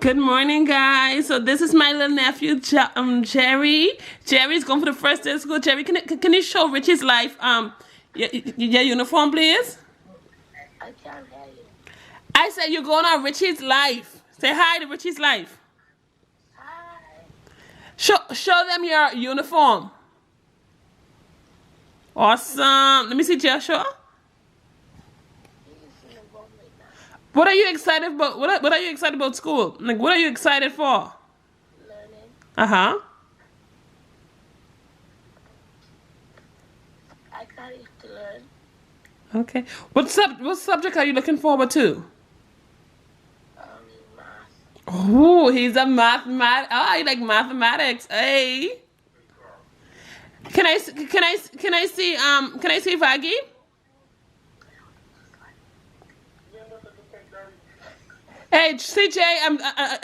Good morning, guys. So this is my little nephew, Jerry. Jerry's going for the first day of school. Jerry, can you show Richie's life? Your uniform, please. I can't hear you. I said you're going on Richie's life. Say hi to Richie's life. Hi. Show them your uniform. Awesome. Let me see Joshua. He's in the room right now. What are you excited about? What are you excited about school? Like, what are you excited for? Learning. Uh-huh. I can't used to learn. Okay. What subject are you looking forward to? Math. Oh, he's a mathemat. Oh, you like mathematics. Hey. Can I see Vaggie? Hey, CJ,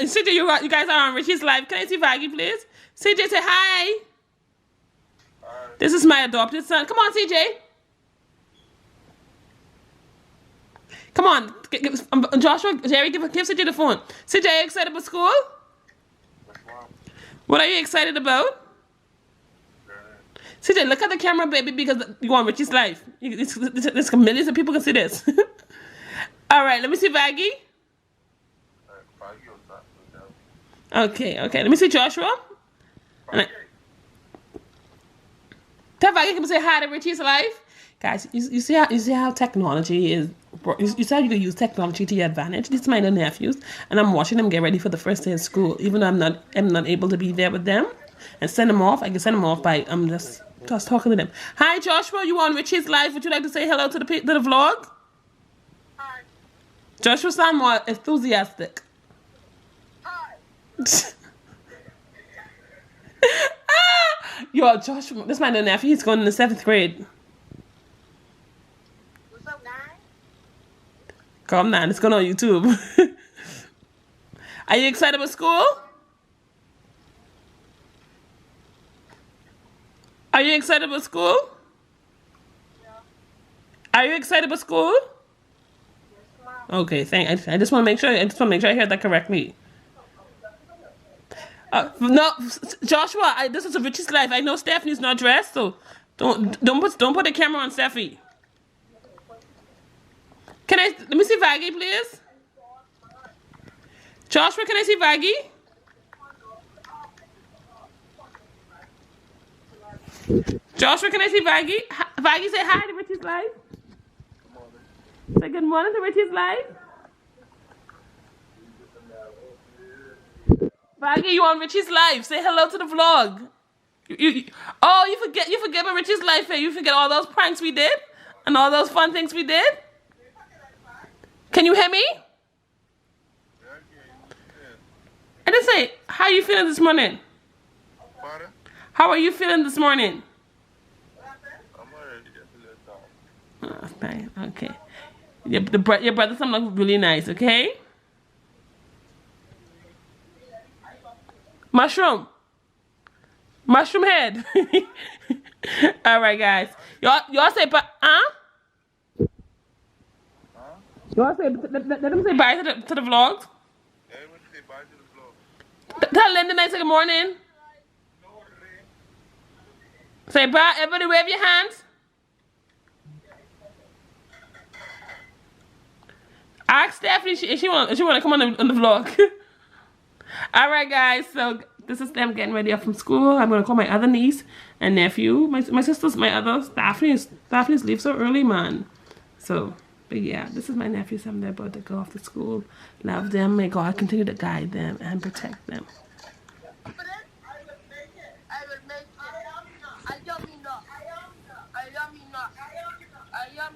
CJ, you guys are on Richie's live. Can I see Vaggie, please? CJ, say hi. This is my adopted son. Come on, CJ. Come on, Joshua, Jerry, give CJ the phone. CJ, are you excited about school? What are you excited about? CJ, look at the camera, baby, because you want Richie's life. There's millions of people can see this. All right, let me see Vaggie. Okay. Let me see Joshua. Tell Vaggie, can say hi to Richie's life. Guys, you see how technology is. You see how you can use technology to your advantage. These are my little nephews, and I'm watching them get ready for the first day of school. Even though I'm not able to be there with them and send them off, I can send them off by just talking to them. Hi, Joshua. You on Richie's life? Would you like to say hello to the vlog? Hi. Joshua sound more enthusiastic. Hi. Yo, Joshua, this is my little nephew. He's going in the 7th grade. What's up, guys? Calm down. It's going on YouTube. Are you excited about school? Are you excited about school? Yeah. Are you excited about school? Yes, Mom. Okay, I just want to make sure. I heard that correctly. No, Joshua. This is a Richie's life. I know Stephanie's not dressed, so don't put the camera on Steffi. Let me see Vaggie, please? Joshua, can I see Vaggie? Joshua, can I see Vaggie? Vaggie, say hi to Richie's life. Say good morning to Richie's life. Vaggie, you on Richie's life. Say hello to the vlog. You forget about Richie's life. You forget all those pranks we did and all those fun things we did. Can you hear me? I just say, how are you feeling this morning? Pardon? How are you feeling this morning? I'm already just a little down. Oh, nice. Okay. Your brother some look really nice, okay? Mushroom head. All right, guys. Y'all say bye. Y'all say let them say bye to the vlogs. Everyone say bye to the vlog. Tell Linda I say good morning. Say bye. Everybody wave your hands. Ask Stephanie if she want to come on the vlog. All right, guys. So this is them getting ready up from school. I'm gonna call my other niece and nephew. My sister's my other. Daphne's leave so early, man. So, but yeah, this is my nephews. I'm there about to go off to school. Love them. May God continue to guide them and protect them. I will make it. I will make it. I am enough. I am enough. I am enough. I am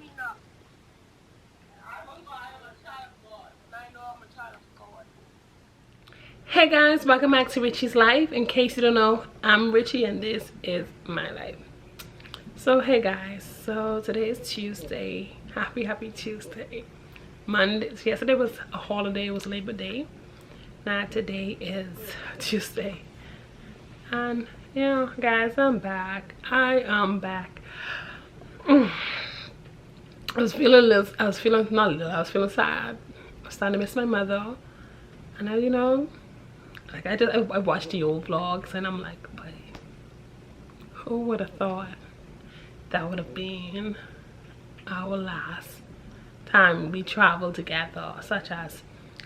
a child of God. And I know I'm a child of God. Hey guys, welcome back to Richie's Life. In case you don't know, I'm Richie and this is my life. So hey guys, so today is Tuesday. Happy Tuesday. Monday, yesterday was a holiday, it was Labor Day. Now today is Tuesday. And yeah, guys, I'm back. I am back. I was feeling sad. I was starting to miss my mother. And I, you know, like I watched the old vlogs and I'm like, buddy, who would have thought that would have been our last time we traveled together, such as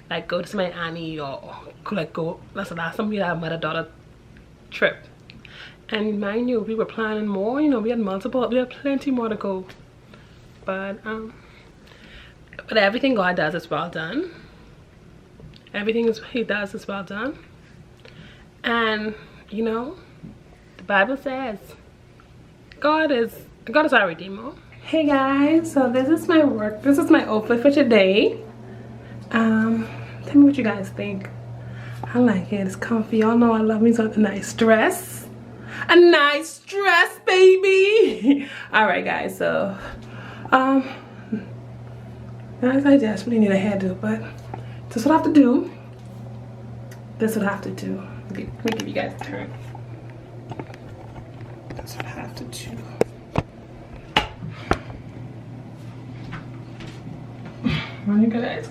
like go to see my auntie or like go, that's the last time we had a mother-daughter trip. And mind you, we were planning more, you know, we had plenty more to go. But everything God does is well done. Everything he does is well done. And you know, the Bible says God is our redeemer. Hey guys, so this is my outfit for today. Tell me what you guys think. I like it, it's comfy. Y'all know I love me some nice dress. A nice dress, baby. All right guys, so guys, I desperately need a hairdo, but this is what I have to do. This is what I have to do. Let me give you guys a turn. That's what I have to do. Come on, you guys.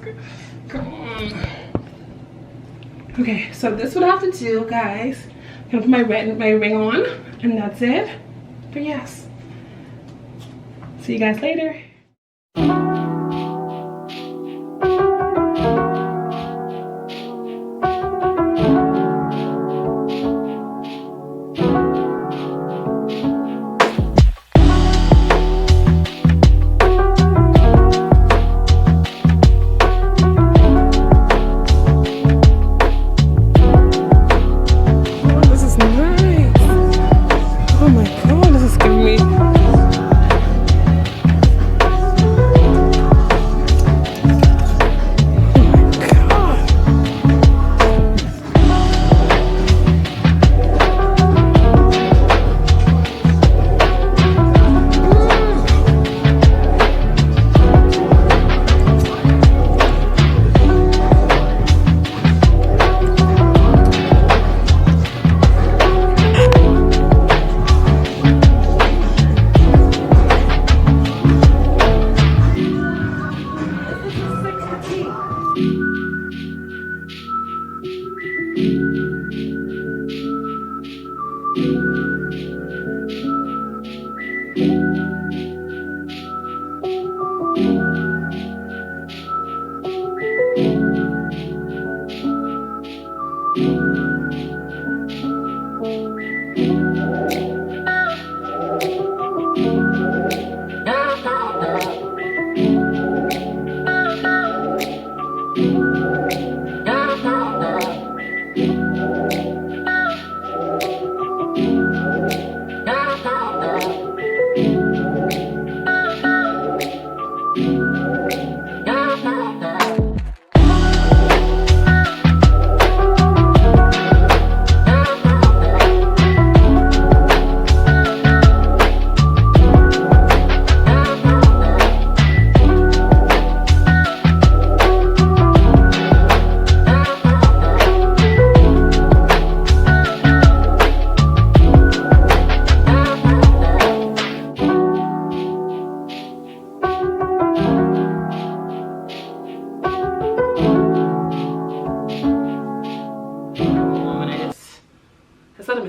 Come on. Okay, so this is what I have to do, guys. I'm gonna put my ring on, and that's it. But yes. See you guys later.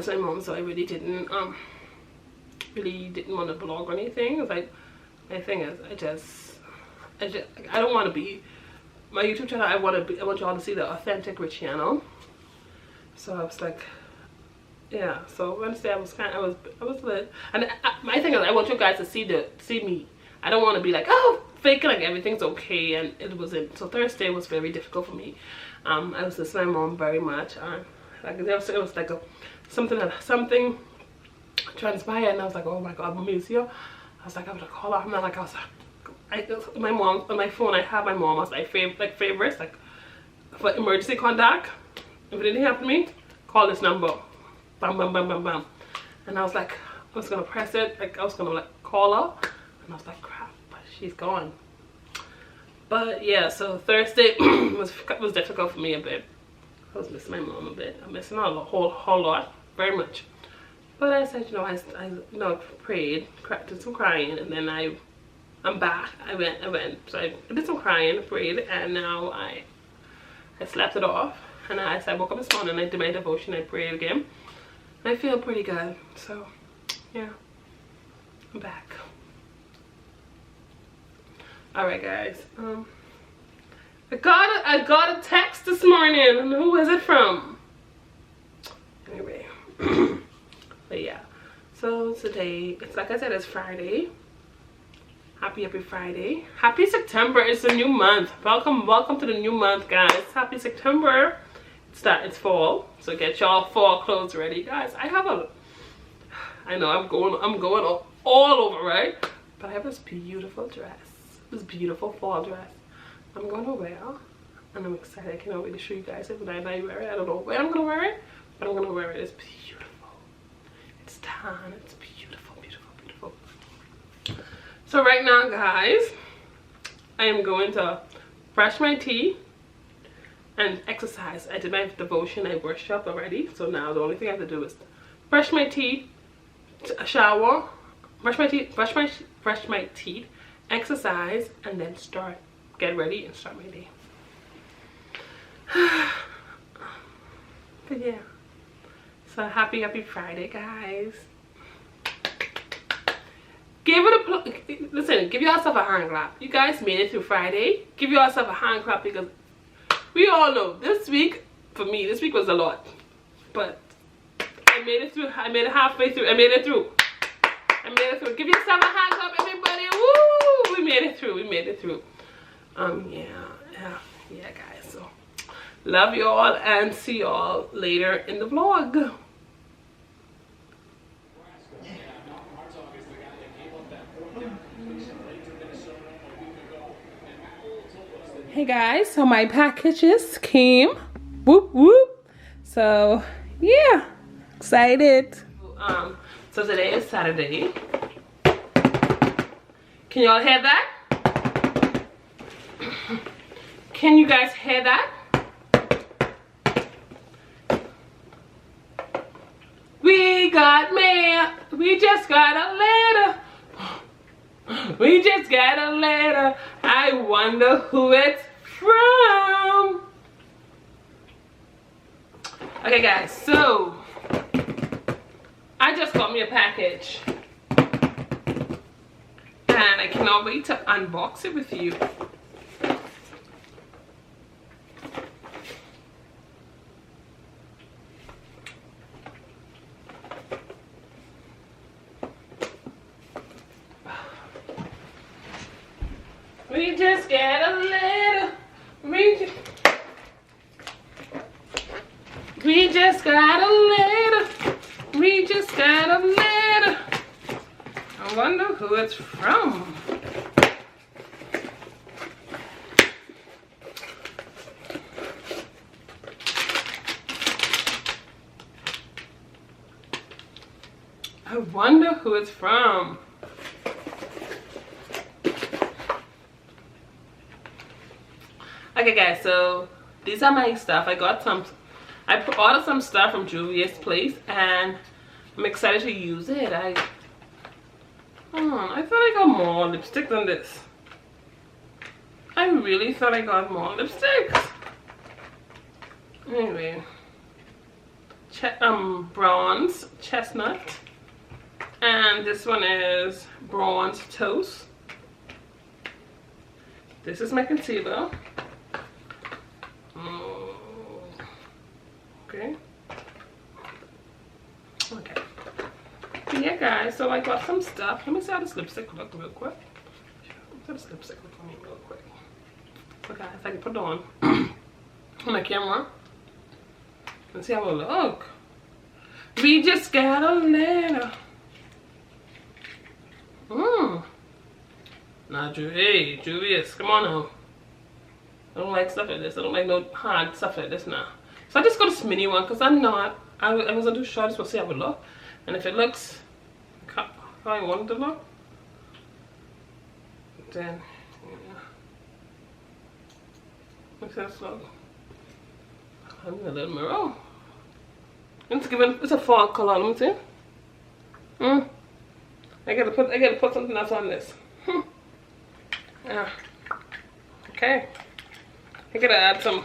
My mom, so I really didn't want to vlog or anything. It's like, my thing is, I don't want to be my YouTube channel. I want y'all to see the authentic Rich channel. So I was like, yeah. So Wednesday I was lit, and my thing is, I want you guys to see me. I don't want to be like, oh, faking like everything's okay, and it wasn't. So Thursday was very difficult for me. I was listening to my mom very much. Like it was like something transpired, and I was like, oh my god, Mom is here. I was like, I would call her. I'm not like, my mom on my phone. I have my mom as my favorites, like for emergency contact. If it didn't happen to me, call this number. Bam, bam, bam, bam, bam. And I was like, I was gonna press it, like I was gonna like call her, and I was like, crap, but she's gone. But yeah, so Thursday was difficult for me a bit. I was missing my mom a bit. I'm missing her a whole lot, very much. But I said, you know, I prayed, did some crying, and then I'm back. I went. So I did some crying, prayed, and now I slept it off. And I woke up this morning, I did my devotion, I prayed again. And I feel pretty good. So yeah, I'm back. All right, guys. I got a text this morning, and who is it from? Anyway, but yeah. So today, it's like I said, it's Friday. Happy Friday. Happy September. It's a new month. Welcome to the new month, guys. Happy September. It's fall, so get y'all fall clothes ready, guys. I know I'm going all over, right? But I have this beautiful dress, this beautiful fall dress I'm gonna wear, and I'm excited. I cannot wait to show you guys it when I wear it. I don't know where I'm gonna wear it, but I'm gonna wear it. It's beautiful. It's tan. It's beautiful, beautiful, beautiful. So right now, guys, I am going to brush my teeth and exercise. I did my devotion, I worshiped already, so now the only thing I have to do is brush my teeth, shower, brush my teeth, exercise, and then get ready and start my day. But yeah, so happy Friday, guys. Listen, give yourself a hand clap. You guys made it through Friday. Give yourself a hand clap, because we all know this week, for me, this week was a lot. But I made it through. I made it halfway through. I made it through. Give yourself a hand clap, everybody. Woo! We made it through. Yeah, guys. So love you all, and see y'all later in the vlog. Hey guys, so my packages came. Whoop whoop. So yeah, excited. So today is Saturday. Can y'all hear that? Can you guys hear that? We got mail. We just got a letter. We just got a letter. I wonder who it's from. Okay, guys, so I just got me a package, and I cannot wait to unbox it with you. We just got a letter. We just got a letter. We just got a letter. I wonder who it's from. I wonder who it's from. Okay, guys, so these are my stuff. I ordered some stuff from Juvia's Place, and I'm excited to use it. I thought I got more lipstick than this. I really thought I got more lipstick. Anyway, bronze chestnut, and this one is bronze toast. This is my concealer. Okay. Yeah, guys, so I got some stuff. Let me see how this lipstick look real quick. Let me see how this lipstick look on me real quick. So guys, I can put it on my camera and see how it look. We just got a letter. Now, Julius, come on now. I don't like stuff like this. I don't like no hard stuff like this now. So I just got this mini one because I'm not. I wasn't too sure. I just want to see how it look, and if it looks how I want it to look, then yeah. Makes sense. Look. I need a little mirror. It's a fall color. Let me see. I gotta put something else on this. Yeah. Okay. I gotta add some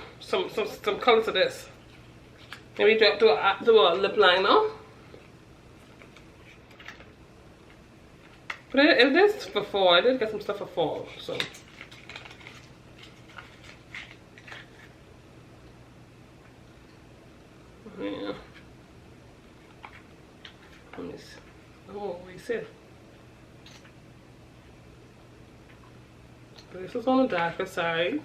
color to this. Maybe do a lip liner. But it is for fall. I did get some stuff for fall, so. Yeah. Let me see. Oh, we see. This is on the darker side.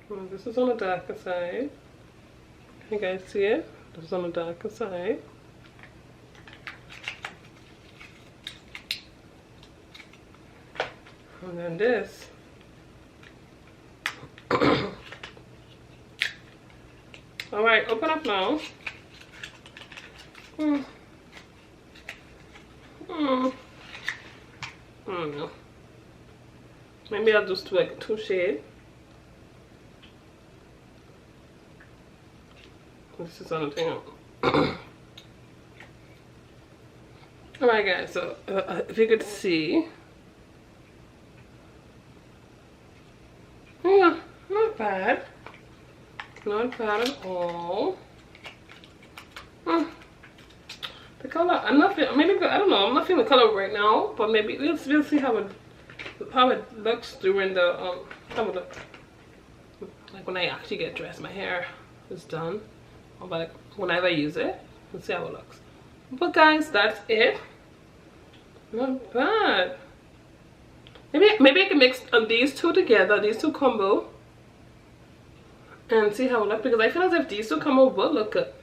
And this is on the darker side. Can you guys see it? This is on the darker side. And then this. Alright, open up now. I don't know. Maybe I'll just do like 2 shades. This is on the thing. Alright guys, so if you could see. Yeah, not bad. Not bad at all. The color, I'm not feeling, maybe, I don't know, I'm not feeling the color right now, but maybe we'll see how it looks during the, like when I actually get dressed, my hair is done, or like whenever I use it, we'll see how it looks. But guys, that's it. Not bad. Maybe I can mix these two together, these two combo, and see how it looks, because I feel as if these two combo will look good.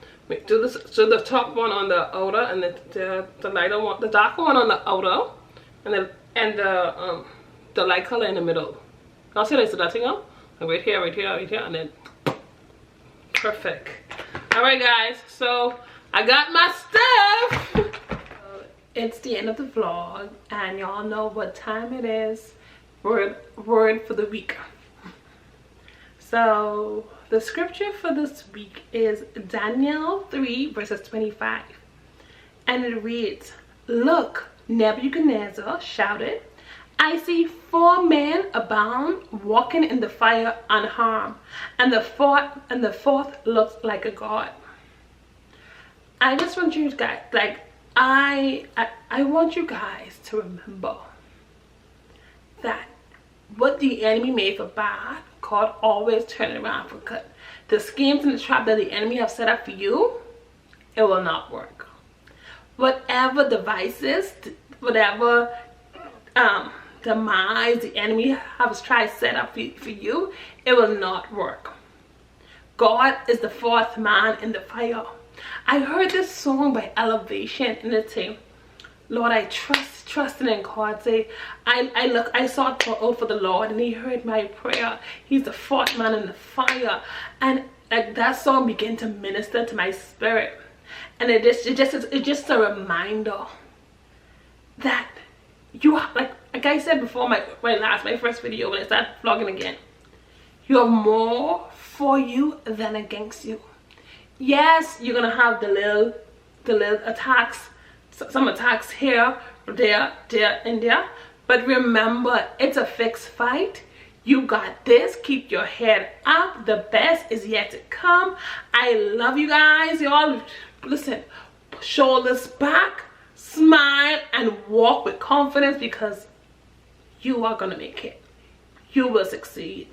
Do this, so the top one on the outer, and the lighter one, the darker one on the outer, and the light color in the middle. I'll see that thing up, right here, and then perfect. All right, guys. So I got my stuff. It's the end of the vlog, and y'all know what time it is. Word for the week. So the scripture for this week is Daniel 3 verses 25, and it reads, "Look, Nebuchadnezzar shouted, I see 4 men abound walking in the fire unharmed, and the fourth looks like a god." I just want you guys, like, I want you guys to remember that what the enemy made for bad, God always turn it around for good. The schemes and the trap that the enemy have set up for you, it will not work. Whatever devices, whatever demise the enemy has tried to set up for you, it will not work. God is the 4th man in the fire. I heard this song by Elevation, and it's saying, Lord, I trusting in God. Say, I sought out for the Lord, and He heard my prayer. He's the 4th man in the fire, and like that song began to minister to my spirit, and it's just a reminder that you are, like I said before, my first video when I started vlogging again, you are more for you than against you. Yes, you're gonna have the little attacks, some attacks here, there, and there, but remember, it's a fixed fight. You got this. Keep your head up. The best is yet to come. I love you guys. Y'all, listen, shoulders back, smile, and walk with confidence, because you are gonna make it. You will succeed.